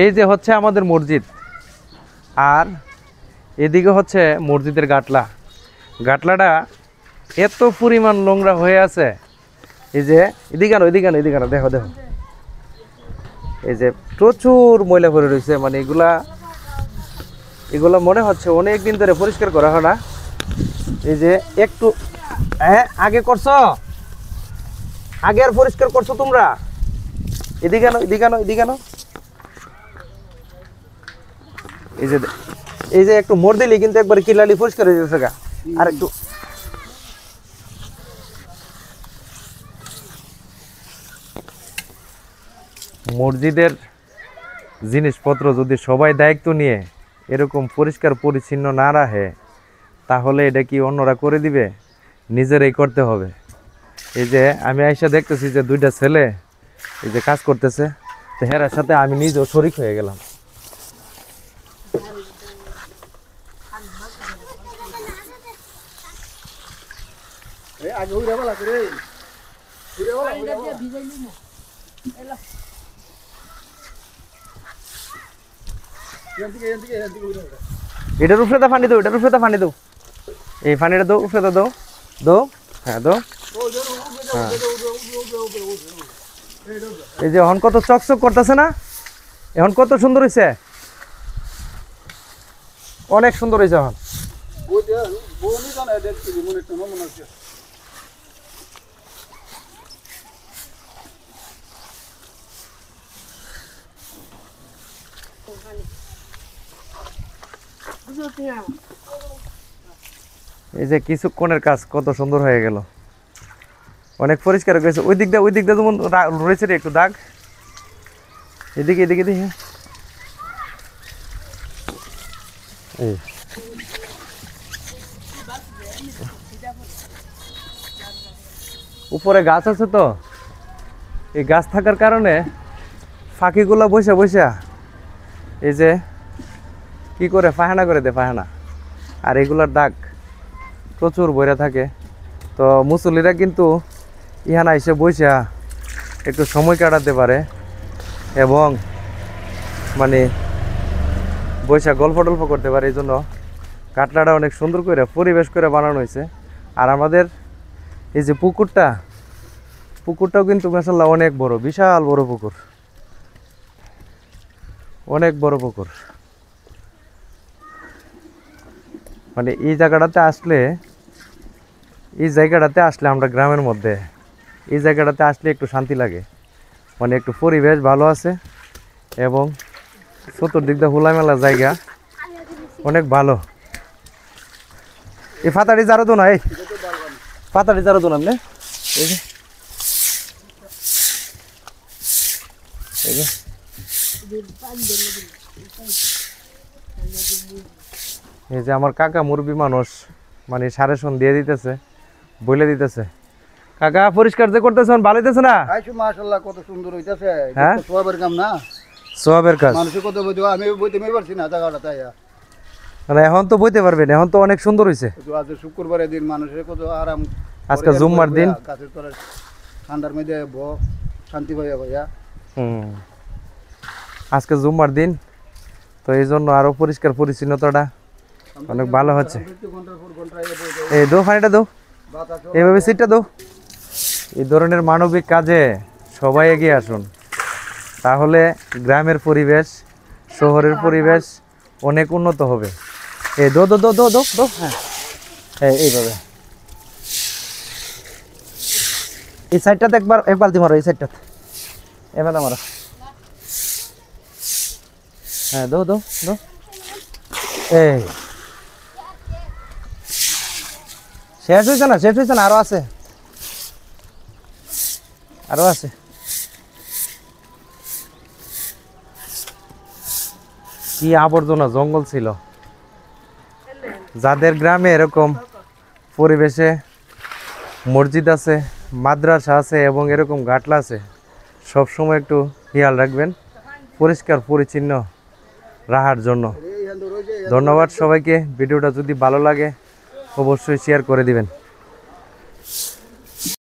এই যে হচ্ছে আমাদের মসজিদ, আর এদিকে হচ্ছে মসজিদের গাটলাটা এত পরিমাণ নোংরা হয়ে আছে। এই যে এদিকে আনো দেখো এই যে প্রচুর ময়লা ভরে রয়েছে, মানে এগুলা মনে হচ্ছে অনেক দিন ধরে পরিষ্কার করা হয় না। এই যে একটু আগে করছো, আগে আর পরিষ্কার করছো তোমরা? এদিকে আনো। এই যে একটু মোড় দিলি কিন্তু একবার কিলালি পরিষ্কার হয়ে যাচ্ছে গা। আর একটু মসজিদের জিনিসপত্র যদি সবাই দায়িত্ব নিয়ে এরকম পরিষ্কার পরিচ্ছন্ন না রাখে, তাহলে এটা কি অন্যরা করে দিবে? নিজেরাই করতে হবে। এই যে আমি আইসা দেখতেছি যে দুইটা ছেলে এই যে কাজ করতেছে, তো হেরার সাথে আমি নিজেও শরিক হয়ে গেলাম। এটার উপরে তা পানি দাও, এই পানিটা দাও, উপরে দাও। হ্যাঁ দাও। হ্যাঁ, এই যে এখন কত চকচক করতেছে না? এখন কত সুন্দর হয়েছে, অনেক সুন্দর হয়েছে। এখন এই যে কিছুক্ষণের কাজ কত সুন্দর হয়ে গেল, অনেক পরিষ্কার হয়ে গেছে। ওই দিকটা যেমন রয়েছে রে একটু দাগ, এদিকে দেখি। উপরে গাছ আছে, তো এই গাছ থাকার কারণে ফাঁকিগুলা বসে এই যে কি করে পায়খানা করে দেয় পায়খানা, আর এগুলার দাগ প্রচুর বইরা থাকে। তো মুসল্লিরা কিন্তু ইহানা এসে বইসা একটু সময় কাটাতে পারে, এবং মানে বইসা গল্প টল্প করতে পারে। এই জন্য কাটলাটা অনেক সুন্দর করে পরিবেশ করে বানানো হয়েছে। আর আমাদের এই যে পুকুরটাও কিন্তু মাশাআল্লাহ অনেক বড়, বিশাল বড় পুকুর, অনেক বড় পুকুর। মানে এই জায়গাটাতে আসলে আমরা গ্রামের মধ্যে এই জায়গাটাতে আসলে একটু শান্তি লাগে, মানে একটু পরিবেশ ভালো আছে, এবং চতুর্দিক দিয়ে খোলামেলা জায়গা, অনেক ভালো। এই ফাতাড়ি জারো তো না, এই ফাতাড়ি জারো তো না, এই যে আমার কাকা মুরব্বী মানুষ, মানে সারেশন দিয়ে দিতেছে, বলে দিতেছে। কাকা পরিষ্কার যে করতেছেন ভালো হইতেছে না? মাশাআল্লাহ, কত সুন্দর হইতাছে। হ্যাঁ, সওয়াবের কাম না, সওয়াবের কাজ। মানুষ কত বইতে, আমি বইতে পারছি না জায়গাটা, তাই মানে এখন তো বইতে পারবেন, এখন তো অনেক সুন্দর হয়েছে। আজ শুক্রবারের দিন মানুষের কত আরাম, আজকে জুম্মার দিন, গাছের তলায় ঠান্ডার মধ্যে শান্তি ভাইয়া। আজকে জুম্মার দিন, তো এই জন্য আরো পরিষ্কার পরিচ্ছন্নতাটা অনেক ভালো হচ্ছে। এই দো পানিটা দো, এইভাবে সিটটা দো। এই ধরনের মানবিক কাজে সবাই এগিয়ে আসুন, তাহলে গ্রামের পরিবেশ, শহরের পরিবেশ অনেক উন্নত হবে। এই দো দো দো দো দো দো হ্যাঁ, এইভাবে এই সাইডটাতে একবার এক বালতি মারো, এই সাইডটাতে এভাবে মারো। হ্যাঁ দো দো দো। এই শেষ হয়েছে না, আরো আছে। কি আবর্জনা জঙ্গল ছিল। যাদের গ্রামে এরকম পরিবেশে মসজিদ আছে, মাদ্রাসা আছে, এবং এরকম ঘাটলা আছে, সবসময় একটু খেয়াল রাখবেন পরিষ্কার পরিচ্ছন্ন রাখার জন্য। ধন্যবাদ সবাইকে। ভিডিওটা যদি ভালো লাগে অবশ্যই শেয়ার করে দিবেন।